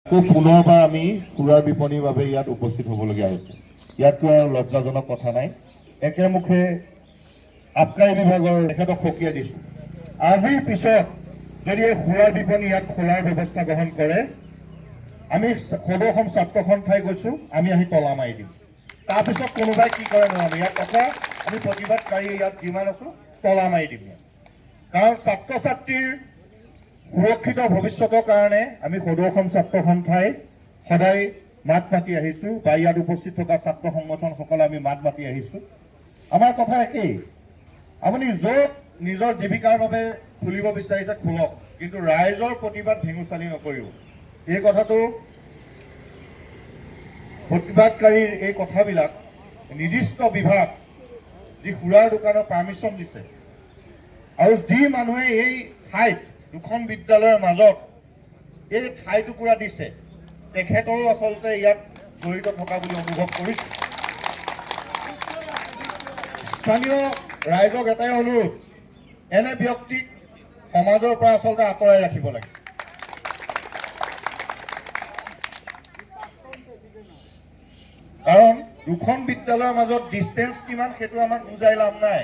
পুনৰবাৰ আমি সুৰাৰ বিপণীৰ বাবে ইয়াত উপস্থিত হ'বলগীয়া হৈছে। ইয়াতকৈ আৰু লজ্জাজনক কথা নাই। একেমুখে আবকাৰী বিভাগৰ তেখেতক সকীয়াই দিছোঁ। আজিৰ পিছত যদি এই সুৰাৰ বিপণী ইয়াত খোলাৰ ব্যৱস্থা গ্ৰহণ কৰে, আমি সদৌ অসম ছাত্ৰ সন্থাই কৈছোঁ, আমি আহি তলা মাৰি দিম। তাৰপিছত কোনোবাই কি কৰে নাজানো, ইয়াত কথা আমি প্ৰতিবাদকাৰী ইয়াত যিমান আছোঁ তলা মাৰি দিম। কাৰণ ছাত্ৰ ছাত্ৰীৰ সুৰক্ষিত ভৱিষ্যতৰ কাৰণে আমি সদৌ অসম ছাত্ৰ সন্থাই সদায় মাত মাতি আহিছোঁ, বা ইয়াত উপস্থিত থকা ছাত্ৰ সংগঠনসকলে আমি মাত মাতি আহিছোঁ। আমাৰ কথা একেই, আপুনি য'ত নিজৰ জীৱিকাৰ বাবে খুলিব বিচাৰিছে খোলক, কিন্তু ৰাইজৰ প্ৰতিবাদ ভেঙুচালি নকৰিব। এই কথাটো প্ৰতিবাদকাৰীৰ এই কথাবিলাক নিৰ্দিষ্ট বিভাগ যি সুৰাৰ দোকানৰ পাৰ্মিশ্যন দিছে, আৰু যি মানুহে এই ঠাইত দুখন বিদ্যালয়ৰ মাজত এই ঠাই টুকুৰা দিছে, তেখেতৰো আচলতে ইয়াত জড়িত থকা বুলি অনুভৱ কৰিছোঁ। স্থানীয় ৰাইজক এটাই অনুৰোধ, এনে ব্যক্তিক সমাজৰ পৰা আচলতে আঁতৰাই ৰাখিব লাগে। কাৰণ দুখন বিদ্যালয়ৰ মাজত ডিষ্টেঞ্চ কিমান সেইটো আমাক বুজাই লাভ নাই।